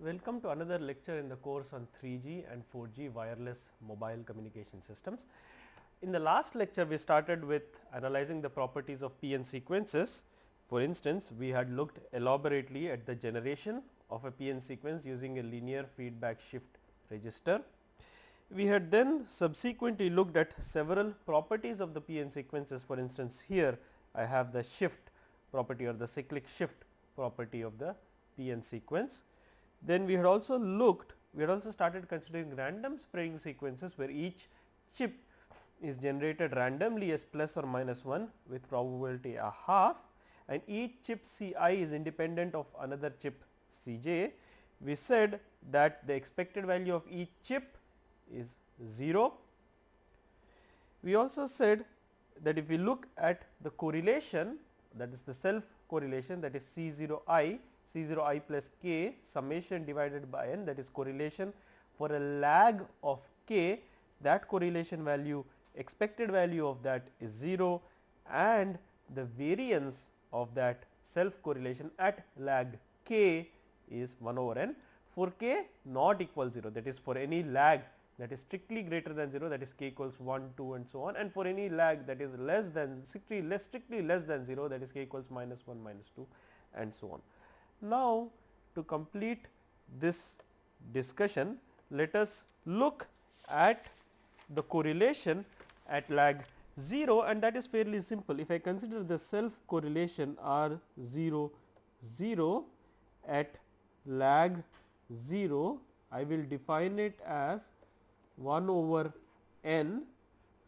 Welcome to another lecture in the course on 3G and 4G wireless mobile communication systems. In the last lecture, we started with analyzing the properties of PN sequences. For instance, we had looked elaborately at the generation of a PN sequence using a linear feedback shift register. We had then subsequently looked at several properties of the PN sequences. For instance, here I have the shift property or the cyclic shift property of the PN sequence. Then we had also started considering random spreading sequences where each chip is generated randomly as plus or minus 1 with probability a half, and each chip C I is independent of another chip C j. We said that the expected value of each chip is 0. We also said that if we look at the correlation, that is the self correlation, that is C 0 I plus k summation divided by n, that is correlation for a lag of k, that correlation value, expected value of that is 0, and the variance of that self correlation at lag k is 1 over n. For k not equal 0, that is for any lag that is strictly greater than 0, that is k equals 1, 2 and so on, and for any lag that is less than strictly less than 0, that is k equals minus 1, minus 2 and so on. Now, to complete this discussion, let us look at the correlation at lag 0, and that is fairly simple. If I consider the self correlation R 0 0 at lag 0, I will define it as 1 over n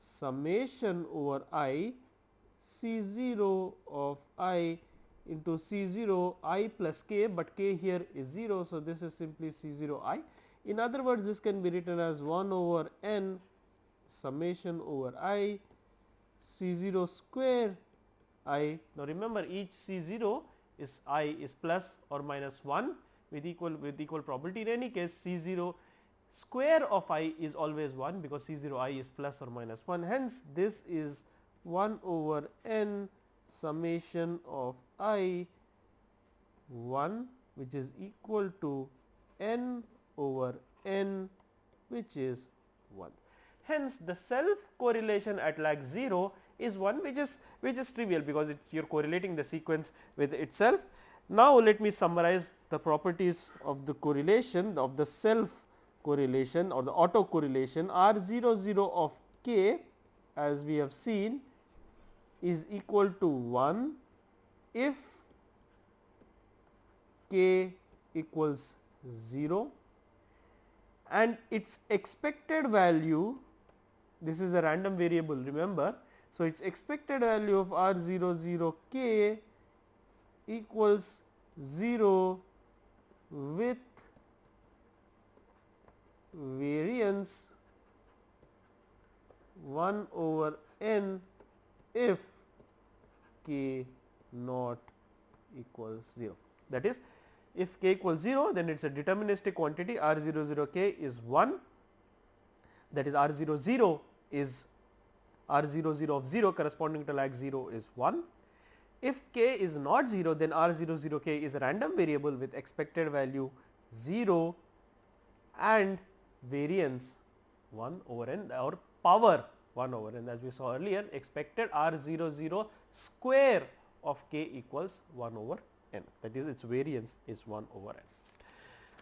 summation over I C 0 of I into C 0 I plus k, but k here is 0. So, this is simply C 0 I. In other words, this can be written as 1 over n summation over I C 0 square I. Now, remember each C 0 is I is plus or minus 1 with equal probability. In any case, C 0 square of I is always 1 because C 0 I is plus or minus 1. Hence, this is 1 over n summation of I 1, which is equal to n over n, which is 1. Hence, the self correlation at lag 0 is 1, which is trivial because you are correlating the sequence with itself. Now, let me summarize the properties of the correlation of the self correlation or the auto correlation. R 0 0 of k, as we have seen, is equal to 1 if k equals 0, and its expected value, this is a random variable, remember. So, its expected value of R 0 0 k equals 0 with variance 1 over n if k not equals 0. That is, if k equals 0, then it is a deterministic quantity. R 0 0 k is 1, that is R 0 0 is R 0 0 of 0 corresponding to lag 0 is 1. If k is not 0, then R 0 0 k is a random variable with expected value 0 and variance 1 over n or power 1 over n, as we saw earlier. Expected R 0 0 square of k equals 1 over n, that is its variance is 1 over n.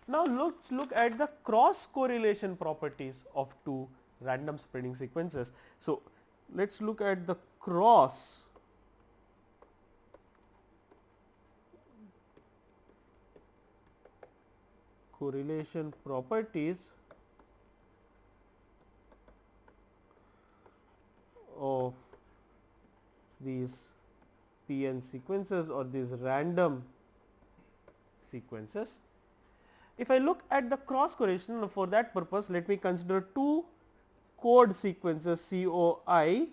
Now, let us look at the cross correlation properties of two random spreading sequences. So, let us look at the cross correlation properties of these PN sequences or these random sequences. If I look at the cross correlation, for that purpose, let me consider two code sequences C O I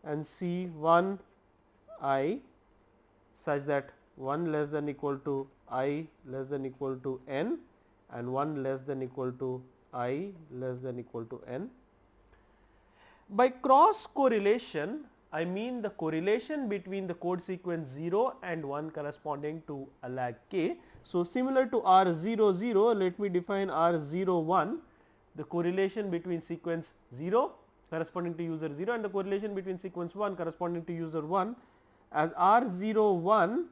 and C 1 I, such that 1 less than equal to I less than equal to n and 1 less than equal to I less than equal to n. By cross correlation, I mean the correlation between the code sequence 0 and 1 corresponding to a lag k. So, similar to R00, let me define R01, the correlation between sequence 0 corresponding to user 0 and the correlation between sequence 1 corresponding to user 1 as R01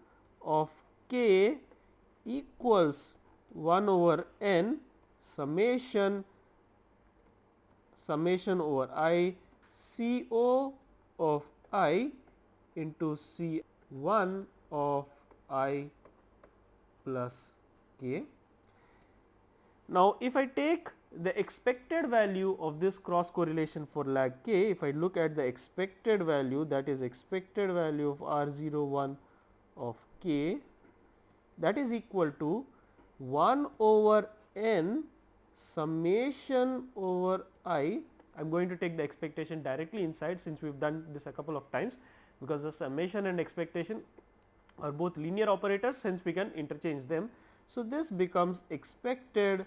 of k equals 1 over n summation over I CO of I into C1 of I plus k. Now, if I take the expected value of this cross correlation for lag k, if I look at the expected value, that is expected value of R01 of k, that is equal to 1 over n summation over I. I am going to take the expectation directly inside, since we have done this a couple of times, because the summation and expectation are both linear operators, hence we can interchange them. So, this becomes expected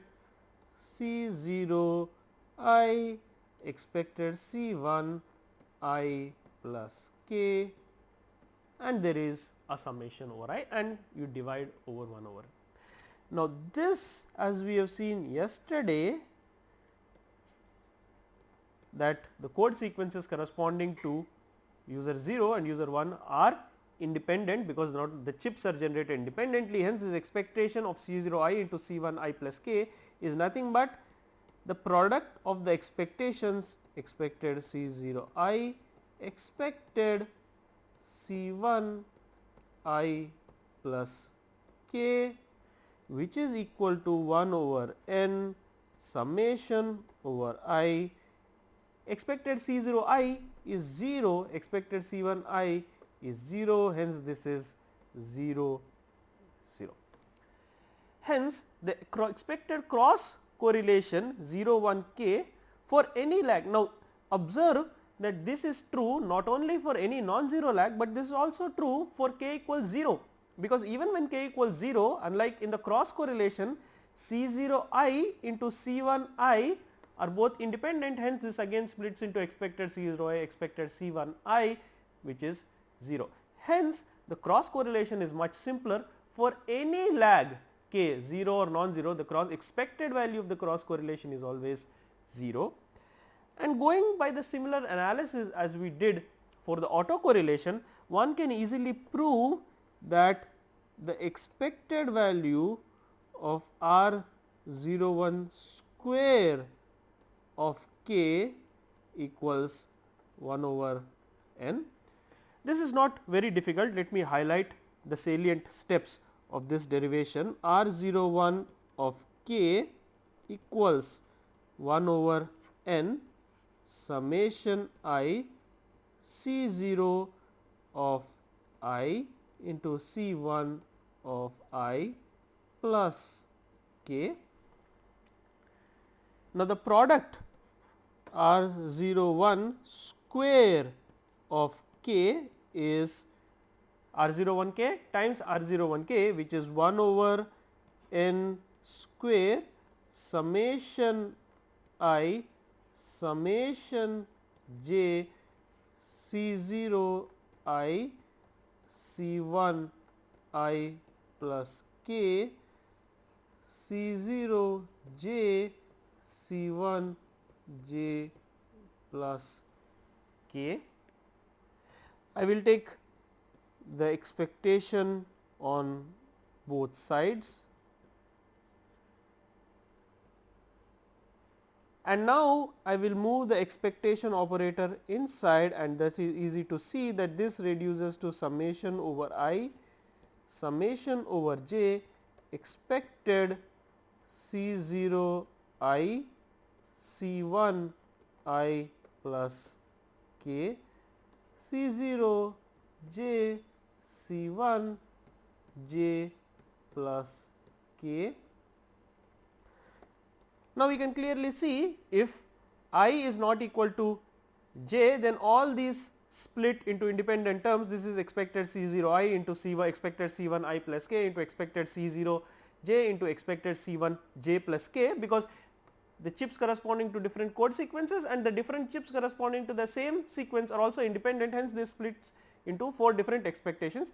C0 I expected C1 I plus k, and there is a summation over I, and you divide over 1 over. Now, this, as we have seen yesterday, that the code sequences corresponding to user 0 and user 1 are independent, because not the chips are generated independently. Hence, this expectation of C0 I into C1 I plus k is nothing but the product of the expectations expected C0 I expected C1 I plus k, which is equal to 1 over n summation over I. Expected C0 I is 0, expected C1 I is 0, hence this is 0 0. Hence, the expected cross correlation 0 1 k for any lag. Now, observe that this is true not only for any non-zero lag, but this is also true for k equals 0, because even when k equals 0, unlike in the cross correlation, C0 I into C1 I are both independent, hence this again splits into expected C0 I expected C1 I, which is 0. Hence, the cross correlation is much simpler for any lag k, 0 or non-zero, the cross expected value of the cross correlation is always 0. And going by the similar analysis as we did for the autocorrelation, one can easily prove that the expected value of R01 square of k equals 1 over n. This is not very difficult. Let me highlight the salient steps of this derivation. R01 of k equals 1 over n summation I C0 of I into C1 of I plus k. Now, the product R01 square of k is R01 k times R01 k, which is 1 over n square summation I summation j C0 I C1 I plus k C0 j C1 j plus k. I will take the expectation on both sides, and now I will move the expectation operator inside, and that is easy to see that this reduces to summation over I summation over j expected C0 I C1 I plus k C0 j C1 j plus k. Now, we can clearly see if I is not equal to j, then all these split into independent terms. This is expected C0 I into C1 expected C1 I plus k into expected C0 j into expected C1 j plus k, because the chips corresponding to different code sequences, and the different chips corresponding to the same sequence are also independent, hence this splits into 4 different expectations,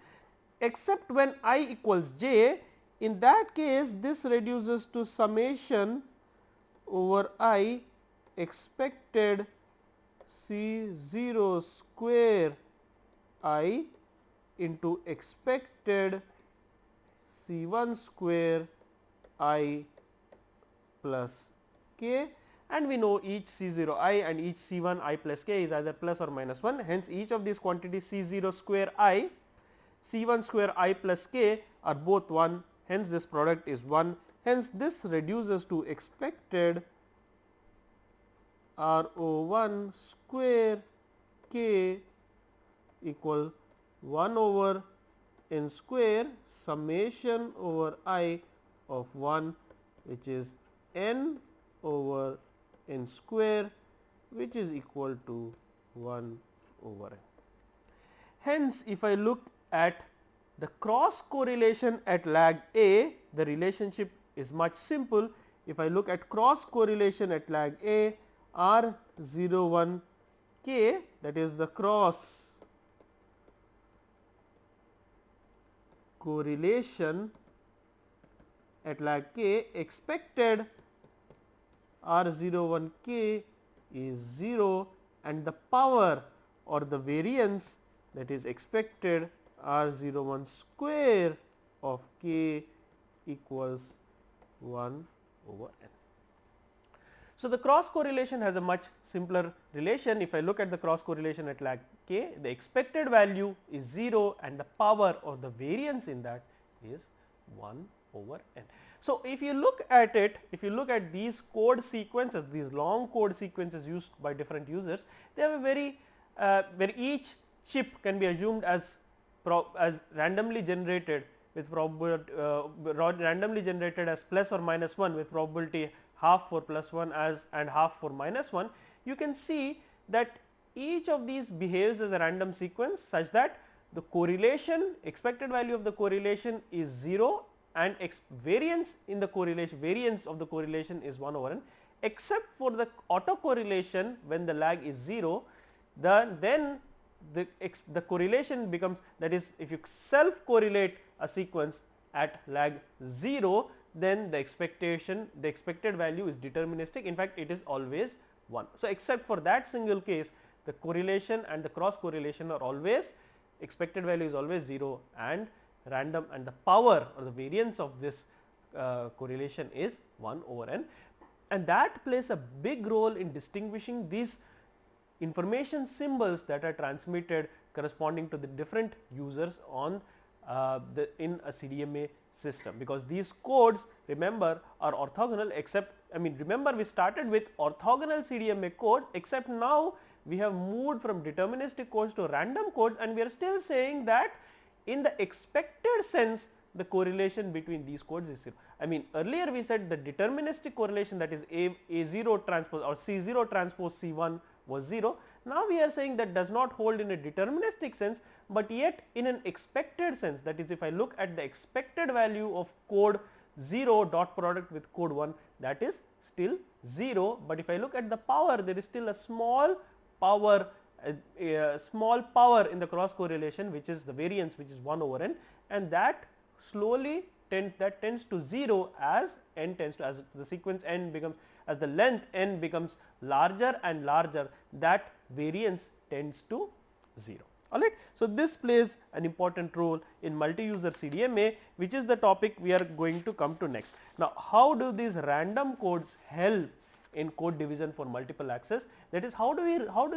except when I equals j. In that case this reduces to summation over I expected C0 square I into expected C1 square I plus k, and we know each C0 I and each C1 I plus k is either plus or minus 1, hence each of these quantities C0 square I, C1 square I plus k are both 1, hence this product is 1, hence this reduces to expected RO1 square k equal 1 over n square summation over I of 1, which is n over n square, which is equal to 1 over n. Hence, if I look at the cross correlation at lag A, the relationship is much simple. If I look at cross correlation at lag A, R01 k, that is the cross correlation at lag k, expected R01 k is 0, and the power or the variance, that is expected R01 square of k equals 1 over n. So, the cross correlation has a much simpler relation. If I look at the cross correlation at lag k, the expected value is 0 and the power or the variance in that is 1 over n. So, if you look at it, if you look at these code sequences, these long code sequences used by different users, they have a very where each chip can be assumed as randomly generated with randomly generated as plus or minus 1 with probability half for plus 1 as and half for minus 1, you can see that each of these behaves as a random sequence such that the correlation, expected value of the correlation is 0 and variance in the correlation, variance of the correlation is 1 over n, except for the autocorrelation when the lag is 0, then the correlation becomes, that is, if you self correlate a sequence at lag 0, then the expected value is deterministic, in fact it is always 1. So, except for that single case, the correlation and the cross correlation are always, expected value is always 0 and random, and the power or the variance of this correlation is 1 over n, and that plays a big role in distinguishing these information symbols that are transmitted corresponding to the different users on in a CDMA system, because these codes, remember, are orthogonal, except, I mean, remember we started with orthogonal CDMA codes, except now we have moved from deterministic codes to random codes, and we are still saying that in the expected sense the correlation between these codes is 0. I mean, earlier we said the deterministic correlation, that is A0 transpose or C0 transpose C1 was 0. Now we are saying that does not hold in a deterministic sense, but yet in an expected sense, that is, if I look at the expected value of code 0 dot product with code 1, that is still 0, but if I look at the power, there is still a small power in the cross correlation, which is the variance, which is 1 over n, and that slowly tends to 0 as n tends to, as the sequence n becomes, as the length n becomes larger and larger, that variance tends to 0. Alright. So, this plays an important role in multi-user CDMA, which is the topic we are going to come to next. Now, how do these random codes help in code division for multiple access? That is, how do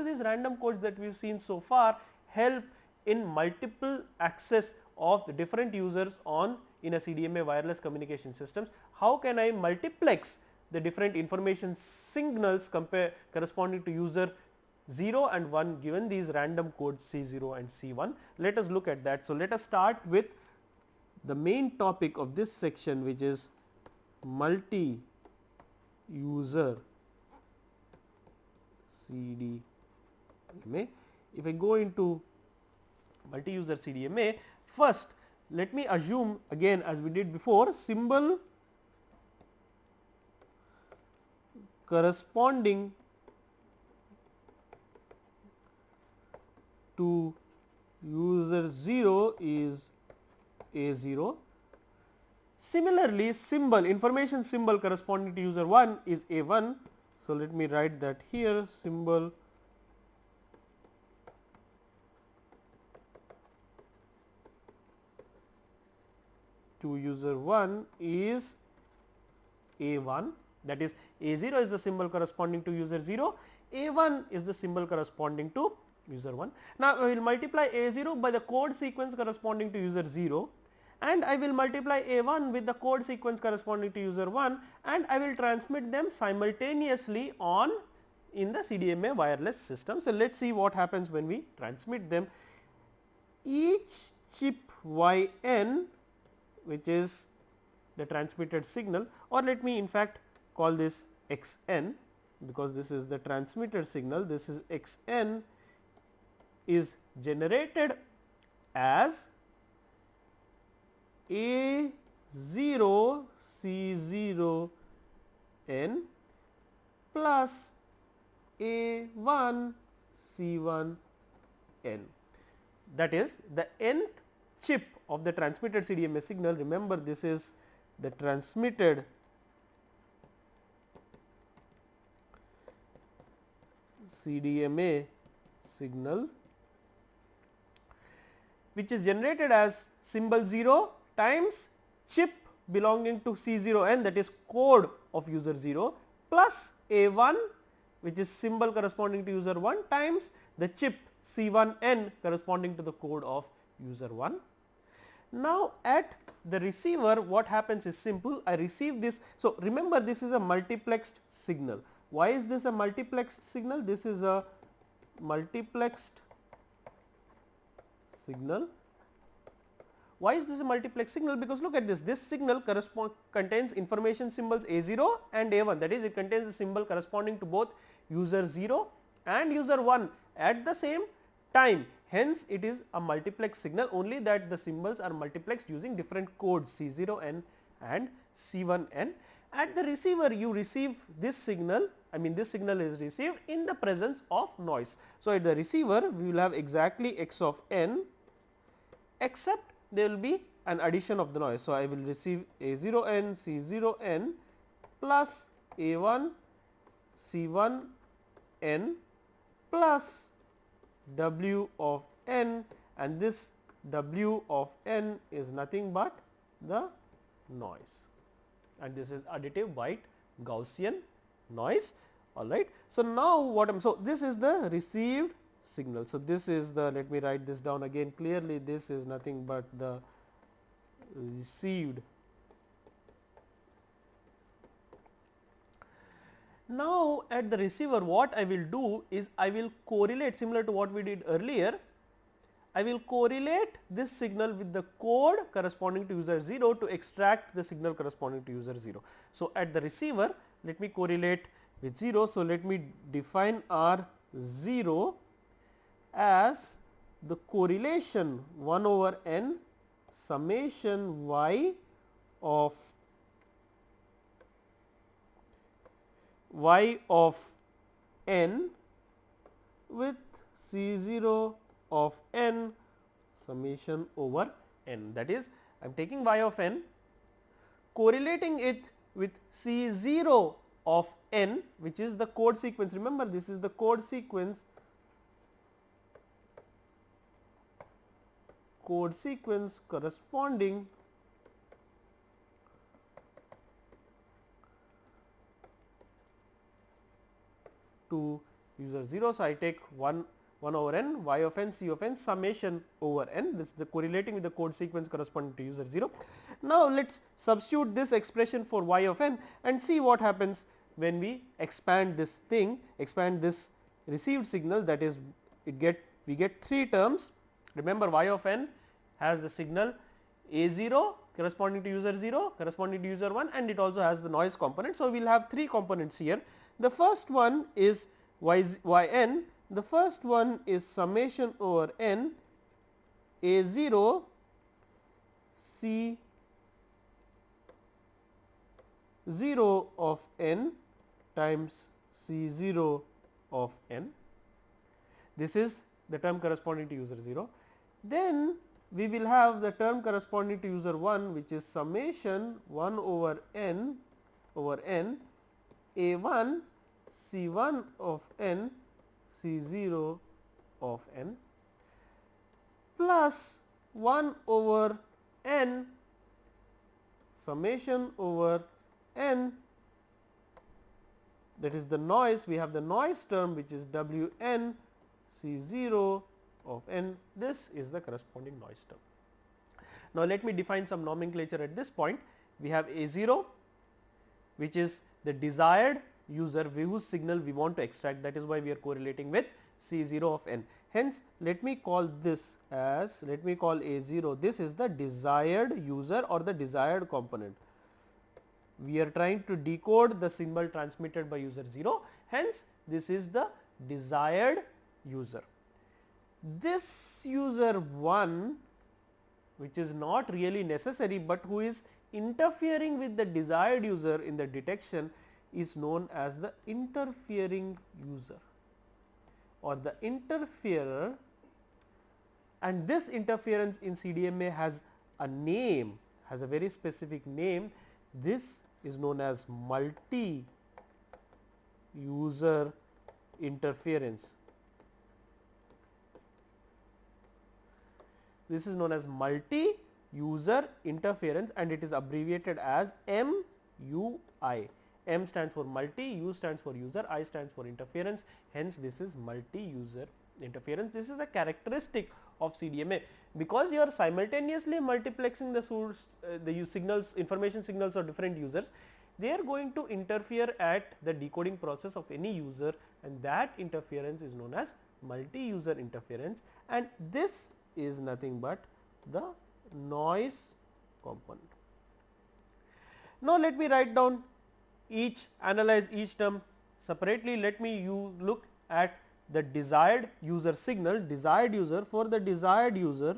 these random codes that we have seen so far help in multiple access of the different users on in a CDMA wireless communication systems? How can I multiplex the different information signals corresponding to user 0 and 1 given these random codes C0 and C1? Let us look at that. So, let us start with the main topic of this section, which is multi-user CDMA. If I go into multi-user CDMA, first let me assume, again as we did before, symbol corresponding to user 0 is A0. Similarly, symbol information symbol corresponding to user 1 is A1. So, let me write that here, symbol to user 1 is A1, that is A0 is the symbol corresponding to user 0, A1 is the symbol corresponding to user 1. Now, I will multiply A0 by the code sequence corresponding to user 0, and I will multiply A1 with the code sequence corresponding to user 1, and I will transmit them simultaneously on in the CDMA wireless system. So, let us see what happens when we transmit them. Each chip yn, which is the transmitted signal, or let me in fact call this xn, because this is the transmitted signal, this is xn, is generated as A0 C0 n plus A1 C1 n. That is the nth chip of the transmitted CDMA signal. Remember, this is the transmitted CDMA signal, which is generated as symbol 0 times chip belonging to C0n, that is code of user 0, plus A1, which is symbol corresponding to user 1, times the chip C1n corresponding to the code of user 1. Now, at the receiver, what happens is simple. I receive this. So, remember, this is a multiplexed signal. Why is this a multiplexed signal? This is a multiplexed signal. Why is this a multiplex signal? Because look at this, this signal contains information symbols A0 and A1, that is, it contains a symbol corresponding to both user 0 and user 1 at the same time. Hence, it is a multiplex signal, only that the symbols are multiplexed using different codes C0n and C1n. At the receiver, you receive this signal, I mean this signal is received in the presence of noise. So, at the receiver, we will have exactly x of n, except there will be an addition of the noise. So, I will receive A0n C0n plus A1 C1n plus W of n, and this W of n is nothing but the noise, and this is additive white Gaussian noise. All right. So, now what I am, so this is the received signal. So, this is the, let me write this down again clearly, this is nothing but the received. Now, at the receiver, what I will do is I will correlate, similar to what we did earlier, I will correlate this signal with the code corresponding to user 0 to extract the signal corresponding to user 0. So, at the receiver, let me correlate with 0. So, let me define R 0 as the correlation 1 over n summation y of n with C0 of n summation over n. That is, I am taking y of n, correlating it with C0 of n, which is the code sequence. Remember, this is the code sequence corresponding to user 0. So, I take 1 over n, y of n, c of n summation over n, this is the correlating with the code sequence corresponding to user 0. Now, let us substitute this expression for y of n and see what happens when we expand this thing, expand this received signal, that is we get 3 terms. Remember, y of n has the signal A0 corresponding to user 0, corresponding to user 1, and it also has the noise component. So, we will have 3 components here. The first one is yn, the first one is summation over n A0 C 0 of n times C0 of n. This is the term corresponding to user 0. Then we will have the term corresponding to user 1, which is summation 1 over n A1 C1 of n C0 of n plus 1 over n summation over n, that is the noise. We have the noise term, which is W n C0 of n. This is the corresponding noise term. Now, let me define some nomenclature at this point. We have A0, which is the desired user whose signal we want to extract, that is why we are correlating with C0 of n. Hence, let me call this as, let me call A0, this is the desired user or the desired component. We are trying to decode the symbol transmitted by user 0, hence this is the desired user. This user 1, which is not really necessary, but who is interfering with the desired user in the detection, is known as the interfering user or the interferer, and this interference in CDMA has a name, has a very specific name. This is known as multi-user interference. This is known as multi-user interference and it is abbreviated as MUI. M stands for multi, U stands for user, I stands for interference, hence this is multi-user interference. This is a characteristic of CDMA, because you are simultaneously multiplexing the source, the signals, information signals of different users. They are going to interfere at the decoding process of any user, and that interference is known as multi-user interference, and this is nothing but the noise component. Now, let me write down analyze each term separately. Let me look at the desired user signal, desired user. For the desired user,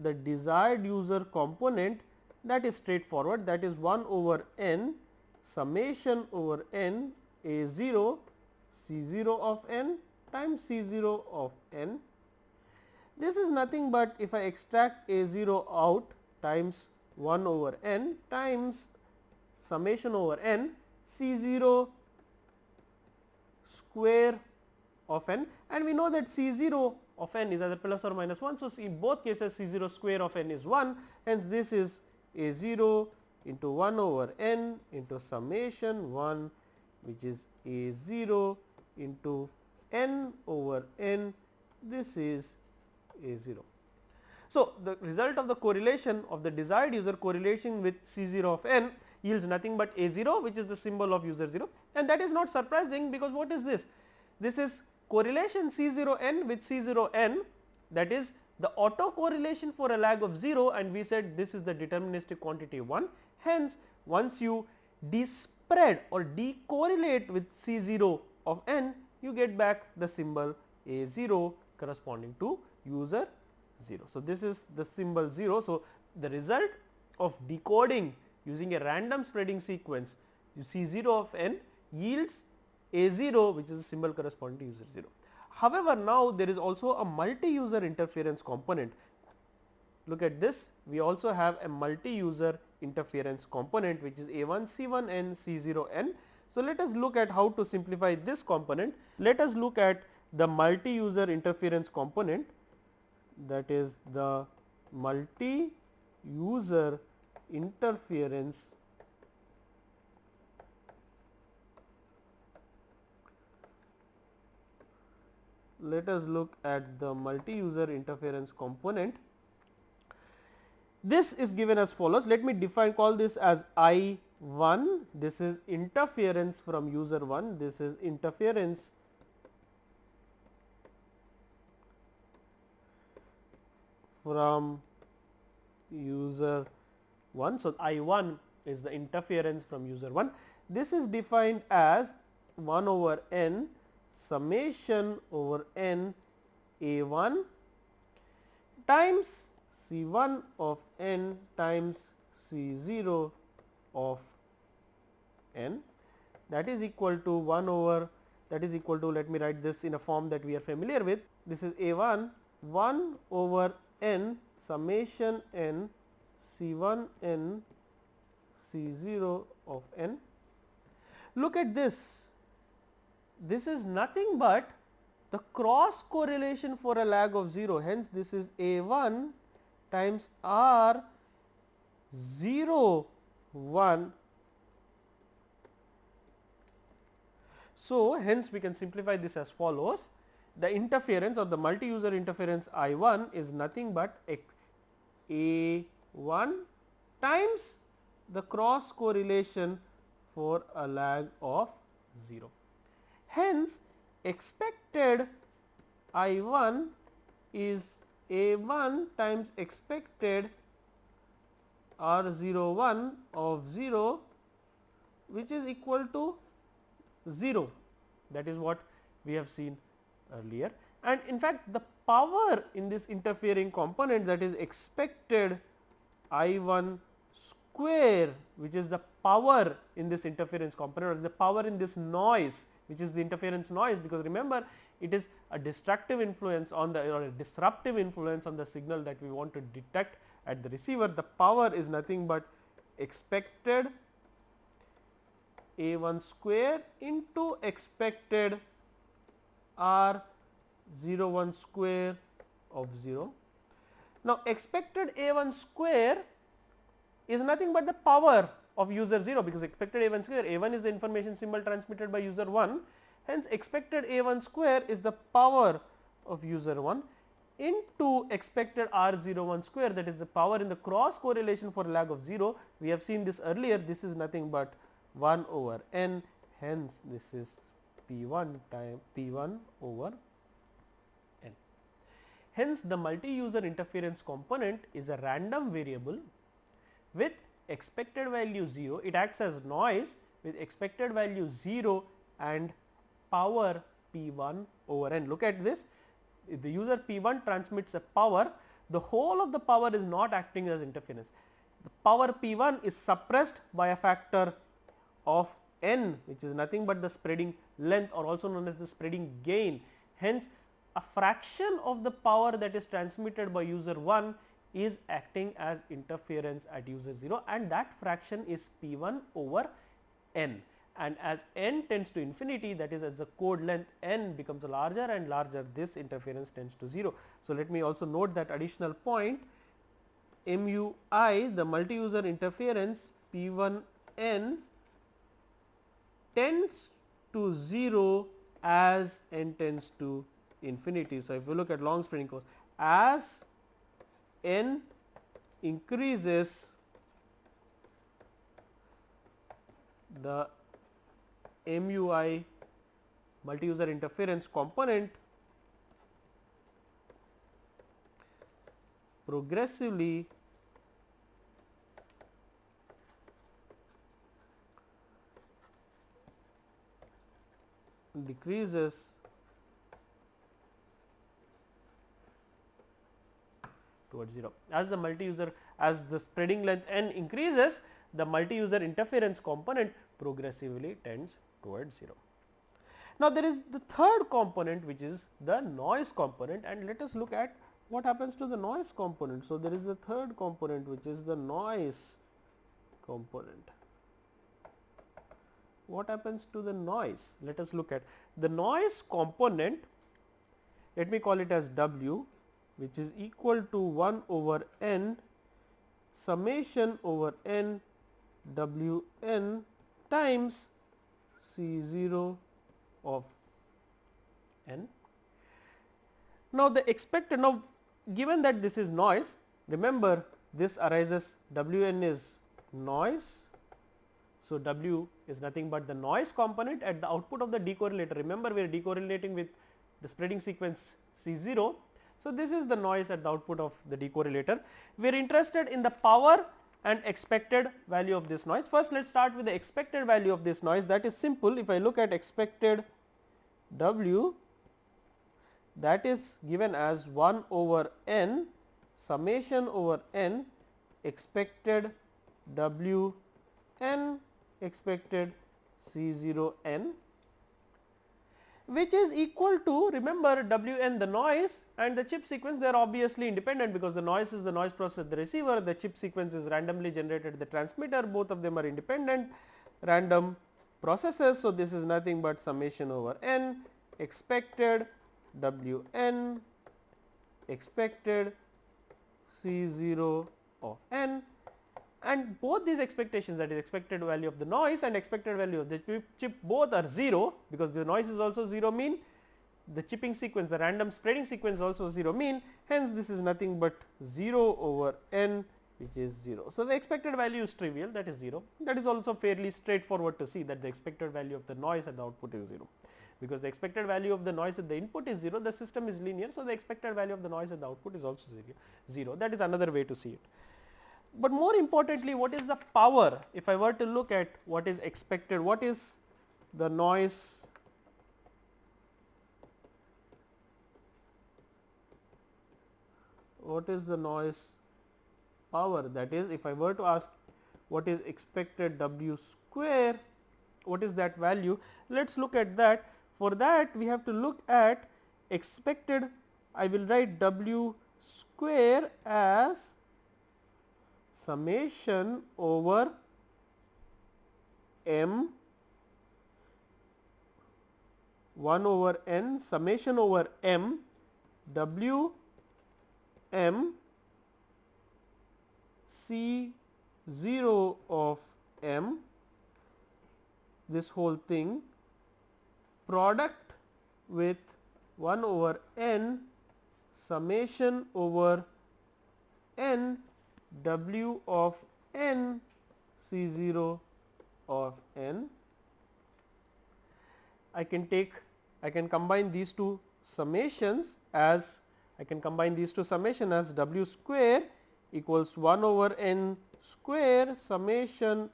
the desired user component, that is straightforward, that is 1 over n summation over n A0 C0 of n times C0 of n. This is nothing but if I extract A0 out times 1 over n times summation over n C0 square of n, and we know that C0 of n is either plus or minus 1. So, in both cases C0 square of n is 1, hence this is A0 into 1 over n into summation 1, which is A0 into n over n, this is A0. So, the result of the correlation of the desired user correlation with C0 of n yields nothing but A0, which is the symbol of user 0, and that is not surprising, because what is this? This is correlation C0 n with C0 n, that is the auto correlation for a lag of 0, and we said this is the deterministic quantity 1. Hence, once you despread or decorrelate with C0 of n, you get back the symbol A0 corresponding to user 0. So, this is the symbol 0. So, the result of decoding using a random spreading sequence, you C0 of n yields A0, which is a symbol corresponding to user 0. However, now there is also a multi-user interference component. Look at this, we also have a multi-user interference component, which is A1 C1 n C0 n. So, let us look at how to simplify this component. Let us look at the multi-user interference component, that is the multi-user interference let us look at the multi-user interference component. This is given as follows. Let me call this as I1, this is interference from user 1, this is interference from user 1. So, I1 is the interference from user 1. This is defined as 1 over n summation over n A1 times C1 of n times C0 of n. that is equal to 1 over, that is equal to, let me write this in a form that we are familiar with. This is A1 1 over n summation n C1 n C0 of n. Look at this, this is nothing but the cross correlation for a lag of 0, hence this is A1 times R 0 1. So, hence we can simplify this as follows: the interference or the multi-user interference I1 is nothing but A1 times the cross correlation for a lag of 0. Hence, expected I1 is A1 times expected R01 of 0, which is equal to 0. That is what we have seen earlier, and in fact the power in this interfering component, that is expected I1 square, which is the power in this interference component, or the power in this noise, which is the interference noise, because remember it is a destructive influence on the, or a disruptive influence on the signal that we want to detect at the receiver. The power is nothing but expected A1 square into expected R01 square of 0. Now, expected A1 square is nothing but the power of user 0, because expected A1 square, A1 is the information symbol transmitted by user 1, hence expected A1 square is the power of user 1 into expected R01 square, that is the power in the cross correlation for lag of 0. We have seen this earlier, this is nothing but 1 over n, hence this is P1 time P1 over n. Hence, the multi-user interference component is a random variable with expected value 0, it acts as noise with expected value 0 and power P1 over n. Look at this, if the user P1 transmits a power, the whole of the power is not acting as interference. The power P1 is suppressed by a factor of n, which is nothing but the spreading length, or also known as the spreading gain. Hence, a fraction of the power that is transmitted by user 1 is acting as interference at user 0, and that fraction is P1 over n, and as n tends to infinity, that is as the code length n becomes larger and larger, this interference tends to 0. So, let me also note that additional point, MUI, the multi-user interference P1 n tends to 0 as n tends to infinity. So, if you look at long spreading course, as n increases, the MUI multi-user interference component progressively decreases towards 0. As the multi-user, as the spreading length n increases, the multi-user interference component progressively tends towards 0. Now, there is the third component, which is the noise component, and let us look at what happens to the noise component. So, there is the third component, which is the noise component. What happens to the noise? Let us look at the noise component. Let me call it as W, which is equal to 1 over n summation over n W n times C0 of n. Now, the expected, now given that this is noise, remember this arises, W n is noise. So, W is nothing but the noise component at the output of the decorrelator. Remember, we are decorrelating with the spreading sequence C0. So, this is the noise at the output of the decorrelator. We are interested in the power and expected value of this noise. First, let us start with the expected value of this noise. That is simple. If I look at expected W, that is given as 1 over n summation over n expected W n expected C0n, which is equal to, remember, Wn the noise and the chip sequence, they are obviously independent because the noise is the noise processed at the receiver, the chip sequence is randomly generated at the transmitter, both of them are independent random processes. So, this is nothing but summation over n expected Wn expected C0 of n, and both these expectations, that is expected value of the noise and expected value of the chip both are 0, because the noise is also 0 mean, the chipping sequence, the random spreading sequence also 0 mean, hence this is nothing but 0 over n, which is 0. So, the expected value is trivial, that is 0. That is also fairly straightforward to see that the expected value of the noise at the output is 0, because the expected value of the noise at the input is 0, the system is linear. So, the expected value of the noise at the output is also 0. That is another way to see it. But more importantly, what is the power? If I were to look at what is expected, what is the noise power, that is, if I were to ask what is expected W square, what is that value? Let us look at that. For that we have to look at expected, I will write W square as summation over m 1 over n summation over m W m C 0 of m, this whole thing product with 1 over n summation over n W of n C 0 of n. I can combine these two summations as W square equals 1 over n square summation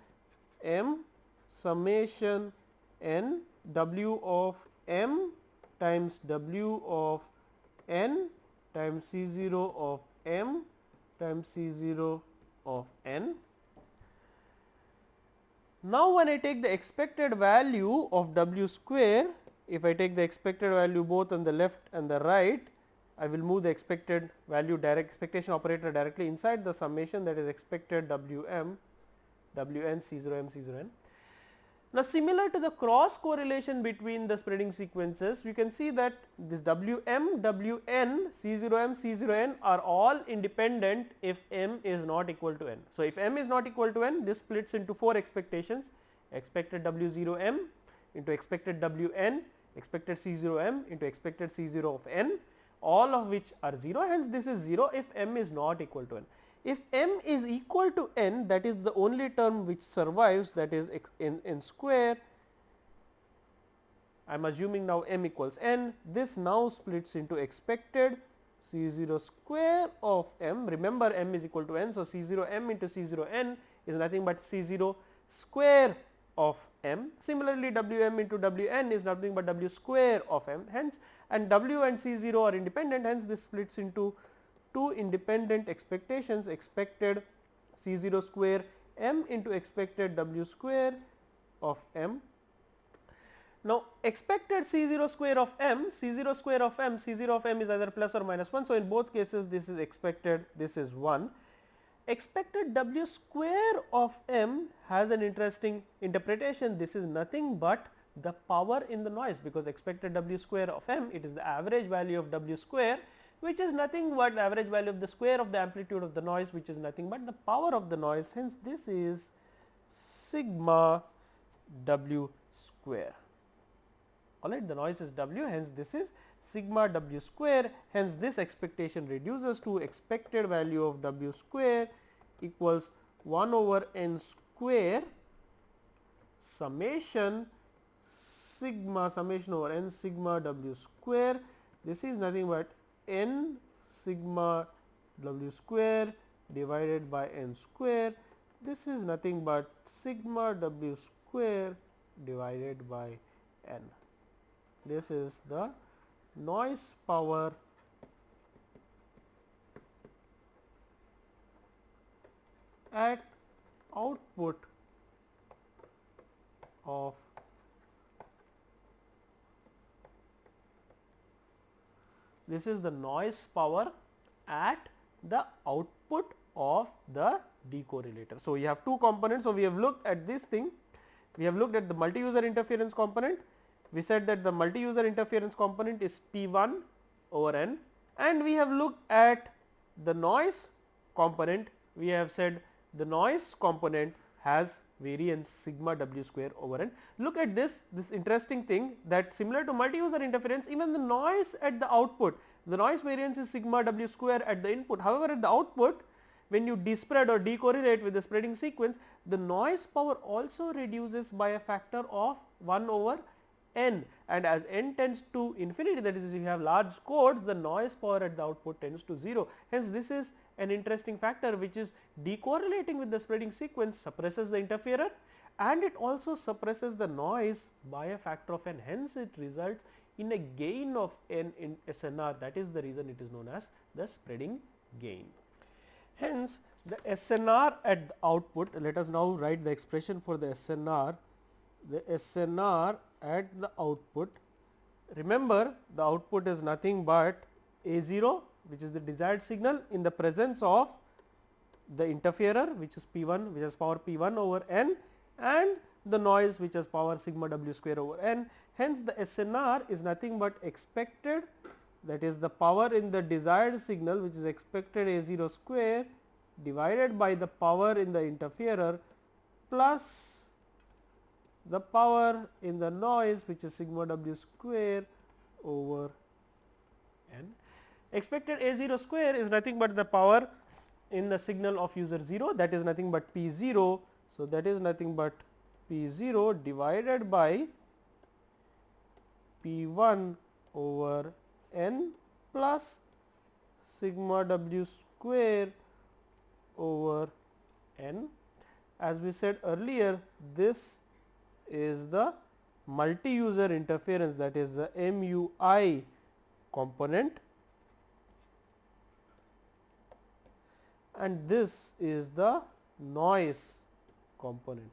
m summation n W of m times W of n times C 0 of m times C 0 of n. Now, when I take the expected value of W square, if I take the expected value both on the left and the right, I will move the expected value expectation operator directly inside the summation, that is expected Wm Wn C0m C0n. Now, similar to the cross correlation between the spreading sequences, we can see that this Wm, Wn, C0m, C0n are all independent if m is not equal to n. So, if m is not equal to n, this splits into 4 expectations: expected W0m into expected Wn, expected C0m into expected C0 of n, all of which are 0, hence this is 0 if m is not equal to n. If m is equal to n, that is the only term which survives, that is n square. I am assuming now m equals n. This now splits into expected C0 square of m. Remember, m is equal to n. So, C0 m into C0 n is nothing but C0 square of m. Similarly, Wm into Wn is nothing but W square of m. Hence, and W and C0 are independent. Hence, this splits into two independent expectations: expected C0 square m into expected W square of m. Now, expected C0 square of m, C0 square of m, C0 of m is either plus or minus 1. So, in both cases this is expected, this is 1. Expected W square of m has an interesting interpretation. This is nothing but the power in the noise, because expected W square of m, it is the average value of W square, which is nothing but the average value of the square of the amplitude of the noise, which is nothing but the power of the noise. Hence, this is sigma W square. Alright, the noise is W, hence this is sigma W square. Hence, this expectation reduces to expected value of W square equals 1 over n square summation sigma summation over n sigma W square. This is nothing but n sigma W square divided by n square. This is nothing but sigma W square divided by n. This is the noise power at output of this is the noise power at the output of the decorrelator. So, you have two components. So, we have looked at this thing, we have looked at the multi-user interference component. We said that the multi-user interference component is P1 over N, and we have looked at the noise component. We have said the noise component has variance sigma w square over N. Look at this interesting thing, that similar to multi-user interference, even the noise at the output, the noise variance is sigma w square at the input. However, at the output, when you despread or decorrelate with the spreading sequence, the noise power also reduces by a factor of 1 over N, and as N tends to infinity, that is, if you have large codes, the noise power at the output tends to 0. Hence, this is an interesting factor which is decorrelating with the spreading sequence suppresses the interferer, and it also suppresses the noise by a factor of N. Hence, it results in a gain of N in SNR. That is the reason it is known as the spreading gain. Hence, the SNR at the output, let us now write the expression for the SNR. The SNR at the output, remember the output is nothing but A0, which is the desired signal in the presence of the interferer, which is P1, which has power P1 over N, and the noise which has power sigma w square over N. Hence, the SNR is nothing but expected, that is the power in the desired signal, which is expected A0 square divided by the power in the interferer plus the power in the noise, which is sigma w square over N. Expected A0 square is nothing but the power in the signal of user 0, that is nothing but P0. So, that is nothing but P0 divided by P1 over N plus sigma w square over N. As we said earlier, this is the multi-user interference, that is the MUI component, and this is the noise component.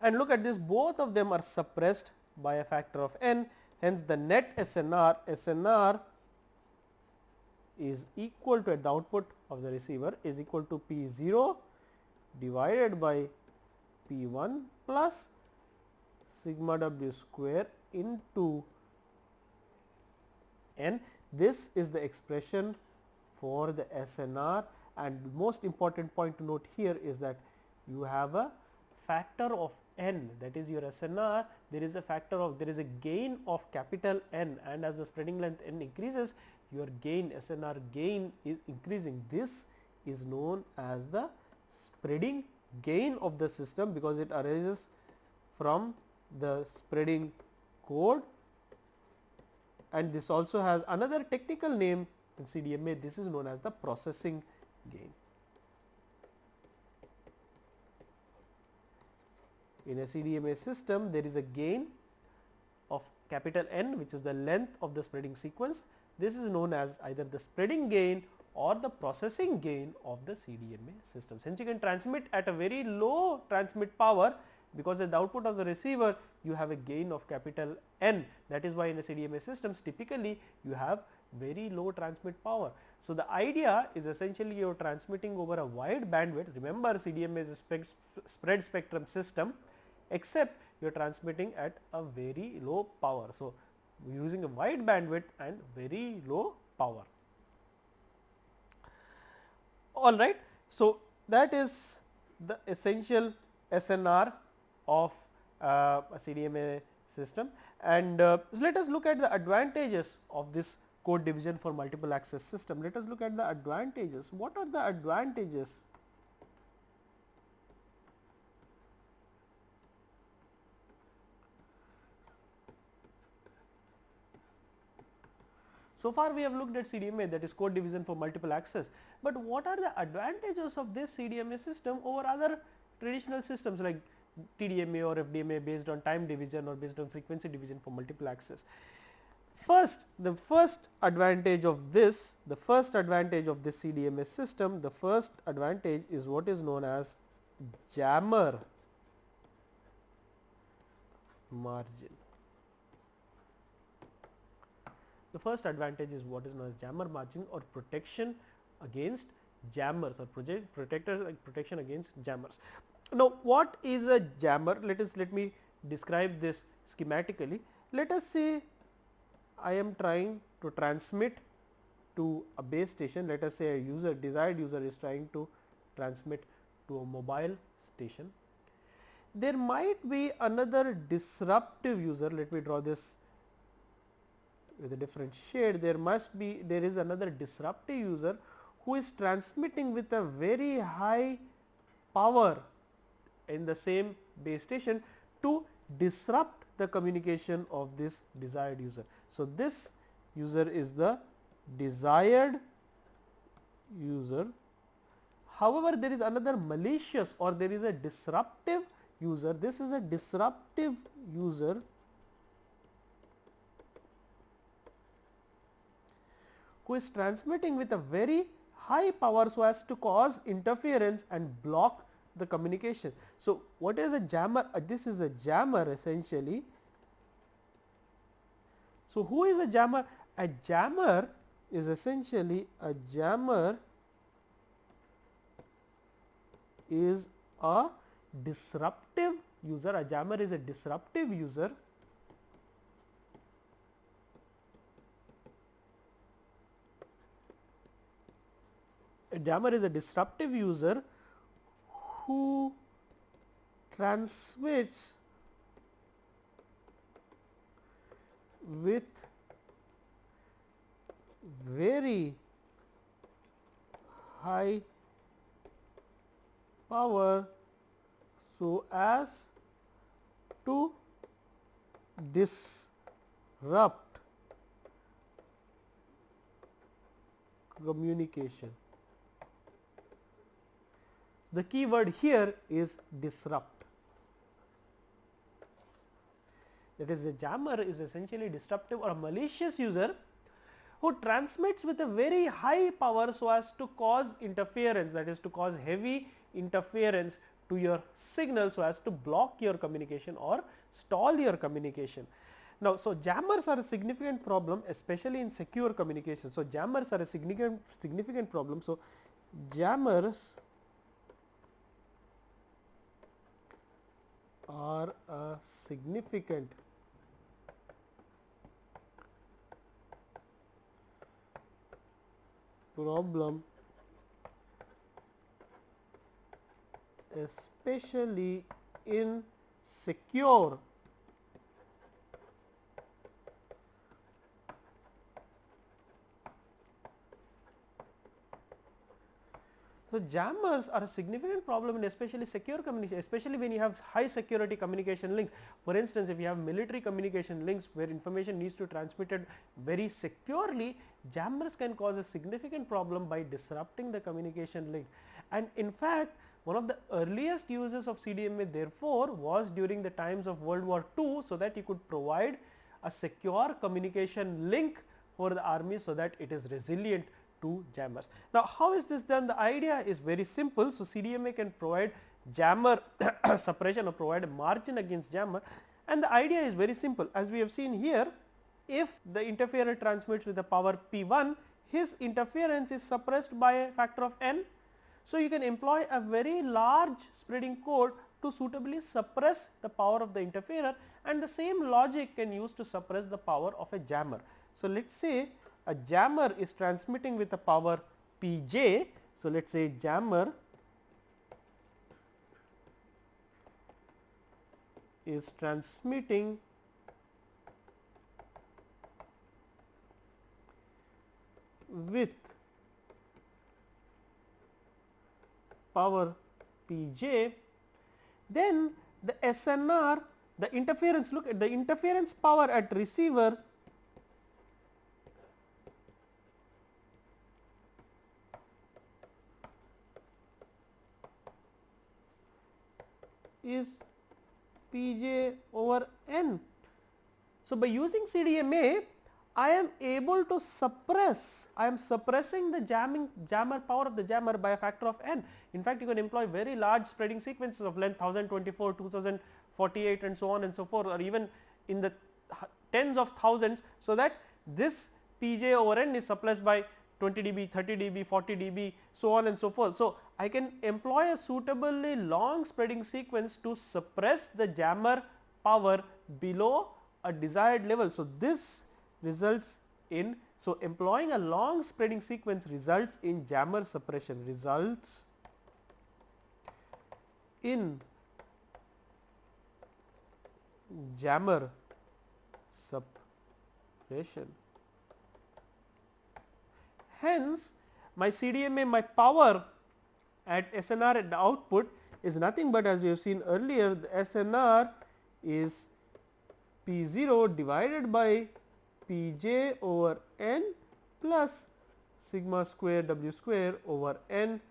And look at this, both of them are suppressed by a factor of N. Hence, the net SNR is equal to, at the output of the receiver, is equal to P0 divided by P1 plus sigma w square into N. This is the expression for the SNR, and most important point to note here is that you have a factor of N, that is your SNR, there is a factor of, there is a gain of capital N, and as the spreading length N increases, your gain, SNR gain, is increasing. This is known as the spreading gain of the system, because it arises from the spreading code, and this also has another technical name in CDMA. This is known as the processing gain. In a CDMA system, there is a gain of capital N, which is the length of the spreading sequence. This is known as either the spreading gain or the processing gain of the CDMA systems. Hence, you can transmit at a very low transmit power, because at the output of the receiver you have a gain of capital N. That is why in a CDMA systems typically you have very low transmit power. So, the idea is essentially you are transmitting over a wide bandwidth. Remember, CDMA is a spread spectrum system, except you are transmitting at a very low power. So, using a wide bandwidth and very low power. All right. So, that is the essential SNR of a CDMA system, and so let us look at the advantages of this code division for multiple access system. Let us look at the advantages. What are the advantages? So far we have looked at CDMA, that is code division for multiple access, but what are the advantages of this CDMA system over other traditional systems like TDMA or FDMA based on time division or based on frequency division for multiple access? First, the first advantage of this CDMA system, the first advantage is what is known as jammer margin. The first advantage is what is known as jammer margin or protection against jammers or protection against jammers. Now, what is a jammer? Let me describe this schematically. Let us say I am trying to transmit to a base station. Let us say a desired user is trying to transmit to a mobile station. There might be another disruptive user. Let me draw this with a different shade. There is another disruptive user who is transmitting with a very high power in the same base station to disrupt the communication of this desired user. So, this user is the desired user. However, there is another malicious or there is a disruptive user. This is a disruptive user who is transmitting with a very high power so as to cause interference and block the communication. So, what is a jammer? This is a jammer essentially. So, who is a jammer? A jammer is essentially a disruptive user. A jammer is a disruptive user who transmits with very high power so as to disrupt communication. The key word here is disrupt. That is, the jammer is essentially disruptive or a malicious user who transmits with a very high power so as to cause interference, that is to cause heavy interference to your signal so as to block your communication or stall your communication. Now, so jammers are a significant problem, especially in secure communication. So, jammers are a significant problem. So, jammers are a significant problem, especially in secure So, jammers are a significant problem in especially secure communication, especially when you have high security communication links. For instance, if you have military communication links where information needs to be transmitted very securely, jammers can cause a significant problem by disrupting the communication link. And in fact, one of the earliest uses of CDMA therefore was during the times of World War II, so that you could provide a secure communication link for the army so that it is resilient to jammers. Now, how is this done? The idea is very simple. So, CDMA can provide jammer suppression or provide a margin against jammer, and the idea is very simple. As we have seen here, if the interferer transmits with the power P1, his interference is suppressed by a factor of n. So, you can employ a very large spreading code to suitably suppress the power of the interferer, and the same logic can use to suppress the power of a jammer. So, let us say a jammer is transmitting with a power Pj. So, let us say jammer is transmitting with power Pj, then the SNR, the interference, look at the interference power at receiver is Pj over n. So, by using CDMA, I am able to suppressing the jammer power of the jammer by a factor of n. In fact, you can employ very large spreading sequences of length 1024, 48 and so on and so forth, or even in the tens of thousands, so that this Pj over n is suppressed by 20 dB, 30 dB, 40 dB, so on and so forth. So, I can employ a suitably long spreading sequence to suppress the jammer power below a desired level. So, this results in, so employing a long spreading sequence results in jammer suppression, results in jammer suppression. Hence, my CDMA, my power at SNR at the output is nothing but, as we have seen earlier, the SNR is P0 divided by Pj over n plus sigma square W square over n.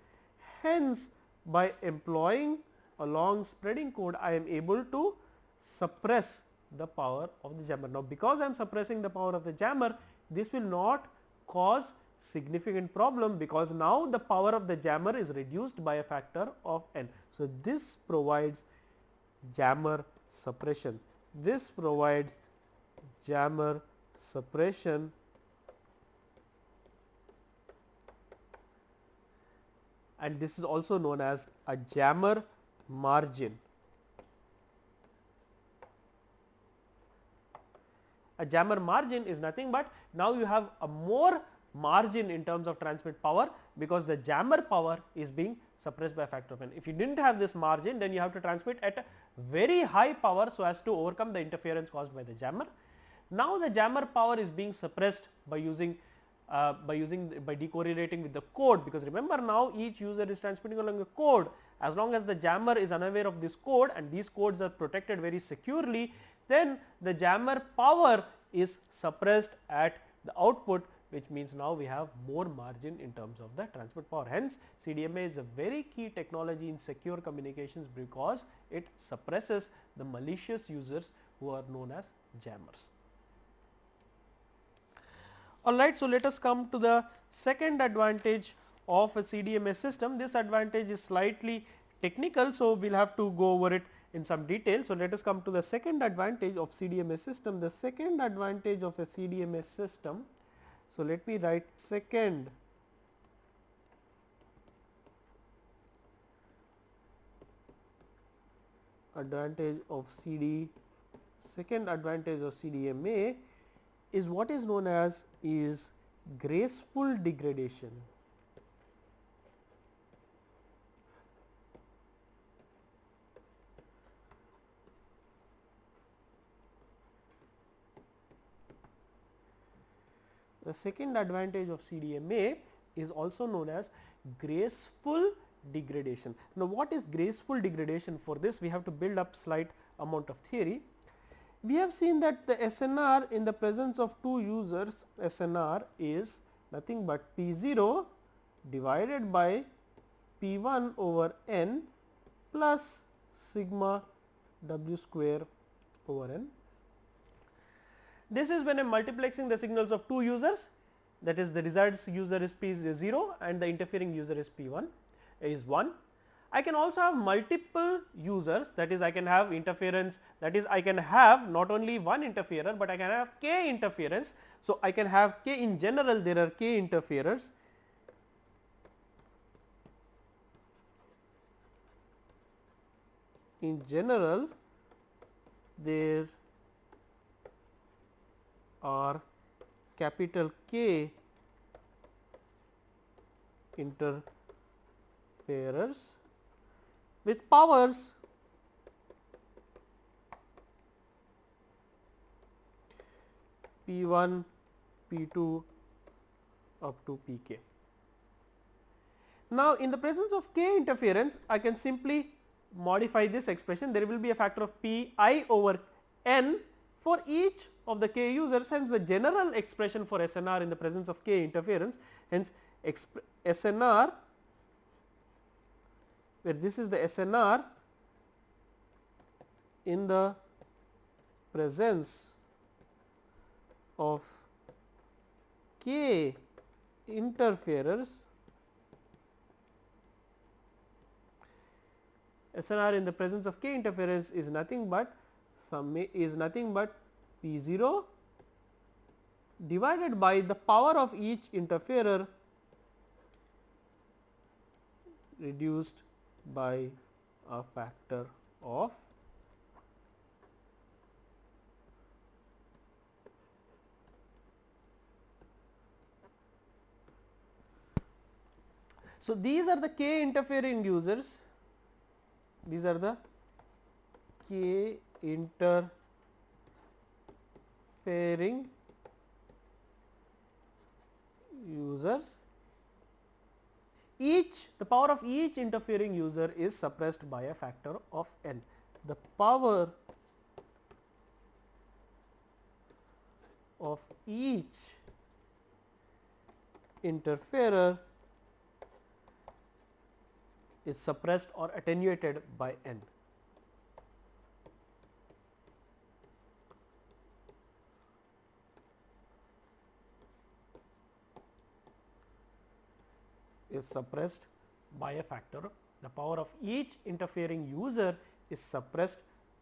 Hence, by employing a long spreading code, I am able to suppress the power of the jammer. Now, because I am suppressing the power of the jammer, this will not cause significant problem, because now the power of the jammer is reduced by a factor of n. So, this provides jammer suppression. This provides jammer suppression and this is also known as a jammer margin. A jammer margin is nothing but, now you have a more margin in terms of transmit power, because the jammer power is being suppressed by a factor of n. If you did not have this margin, then you have to transmit at a very high power so as to overcome the interference caused by the jammer. Now, the jammer power is being suppressed by decorrelating with the code, because remember, now each user is transmitting along a code. As long as the jammer is unaware of this code and these codes are protected very securely, then the jammer power is suppressed at the output, which means now we have more margin in terms of the transmit power. Hence, CDMA is a very key technology in secure communications, because it suppresses the malicious users who are known as jammers. Alright, so let us come to the second advantage of a CDMA system. This advantage is slightly technical, so we will have to go over it in some detail. So, let us come to the second advantage of CDMA system. The second advantage of a CDMA system, so let me write second advantage of CDMA is what is known as graceful degradation. The second advantage of CDMA is also known as graceful degradation. Now, what is graceful degradation? For this, we have to build up slight amount of theory. We have seen that the SNR in the presence of two users, SNR is nothing but P0 divided by P1 over n plus sigma W square over n. This is when I am multiplexing the signals of two users, that is the desired user is P0 and the interfering user is P1 is 1. I can also have multiple users, that is I can have interference, that is I can have not only one interferer, but I can have k interference. So, I can have k, in general there are k interferers. In general there are capital K interferers with powers P1, P2 up to Pk. Now, in the presence of k interference, I can simply modify this expression. There will be a factor of Pi over n for each of the k users. Hence, the general expression for SNR in the presence of k interference, hence SNR, where this is the SNR in the presence of k interferers SNR in the presence of k interference is nothing but P 0 divided by the power of each interferer reduced by a factor of So, these are the k interfering users, these are the k interfering users. The power of each interfering user is suppressed by a factor of n. The power of each interferer is suppressed or attenuated by n. Is suppressed by a factor. The power of each interfering user is suppressed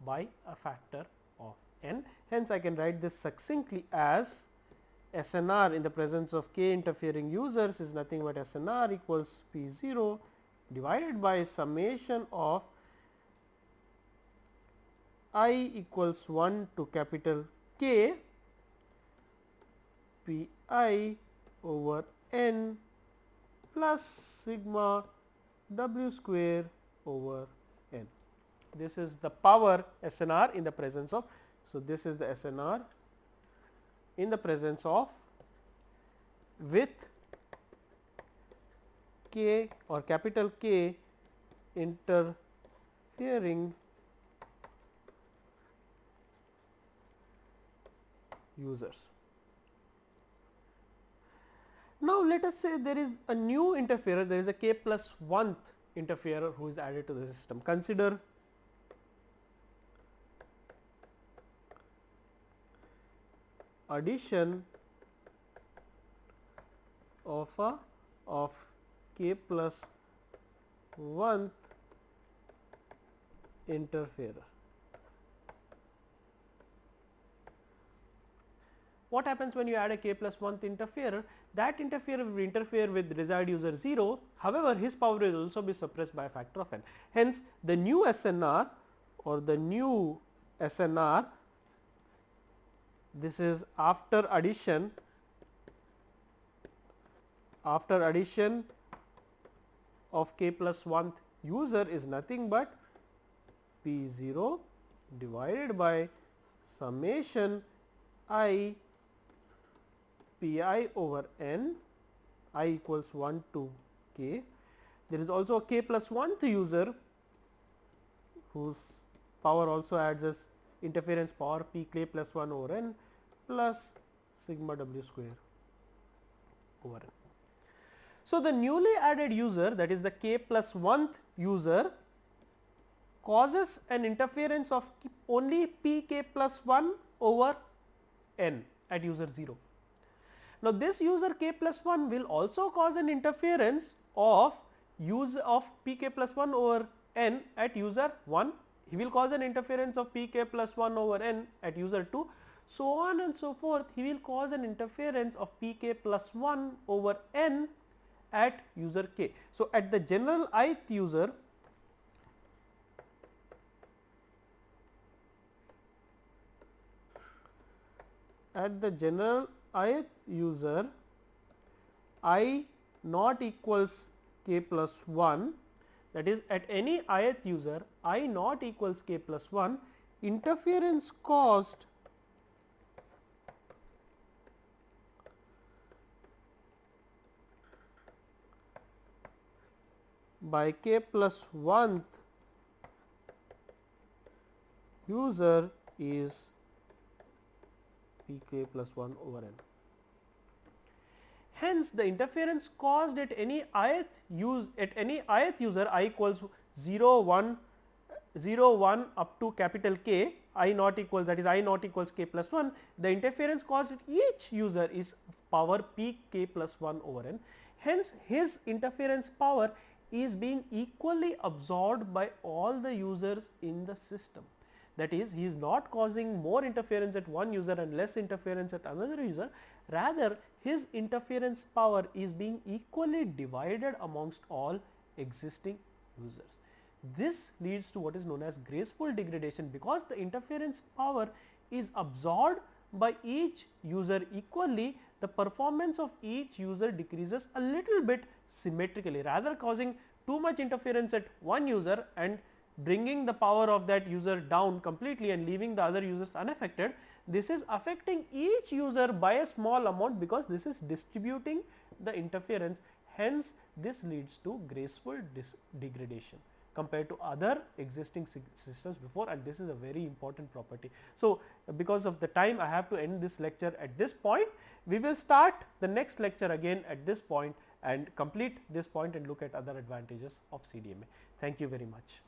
by a factor of n. Hence, I can write this succinctly as SNR in the presence of k interfering users is nothing but SNR equals P 0 divided by summation of I equals 1 to capital K P I over n plus sigma w square over n. This is the power SNR in the presence of. So, this is the SNR in the presence of with k or capital K interfering users. Now, let us say there is a new interferer, there is a k plus 1th interferer who is added to the system. Consider addition of k plus 1th interferer. What happens when you add a k plus 1th interferer? That interferer will interfere with reside user 0, however, his power will also be suppressed by a factor of n. Hence, the new SNR or the new SNR, this is after addition of k plus 1th user is nothing but P 0 divided by summation I P I over n, I equals 1 to k. There is also a k plus 1th user whose power also adds as interference power P k plus 1 over n plus sigma w square over n. So, the newly added user, that is the k plus 1th user, causes an interference of only P k plus 1 over n at user 0. Now, this user k plus 1 will also cause an interference of P k plus 1 over n at user 1. He will cause an interference of P k plus 1 over n at user 2. So on and so forth, he will cause an interference of P k plus 1 over n at user k. So, at the general ith user, I not equals k plus 1, that is at any ith user I not equals k plus 1, interference caused by k plus 1th user is P k plus 1 over n. Hence, the interference caused at any ith user I equals 0, 1 up to capital K I not equals, that is I not equals k plus 1, the interference caused at each user is power P k plus 1 over n. Hence, his interference power is being equally absorbed by all the users in the system. That is, he is not causing more interference at one user and less interference at another user, rather his interference power is being equally divided amongst all existing users. This leads to what is known as graceful degradation, because the interference power is absorbed by each user equally. The performance of each user decreases a little bit symmetrically, rather causing too much interference at one user and bringing the power of that user down completely and leaving the other users unaffected. This is affecting each user by a small amount, because this is distributing the interference, hence this leads to graceful degradation compared to other existing systems before, and this is a very important property. So, because of the time I have to end this lecture at this point. We will start the next lecture again at this point and complete this point and look at other advantages of CDMA. Thank you very much.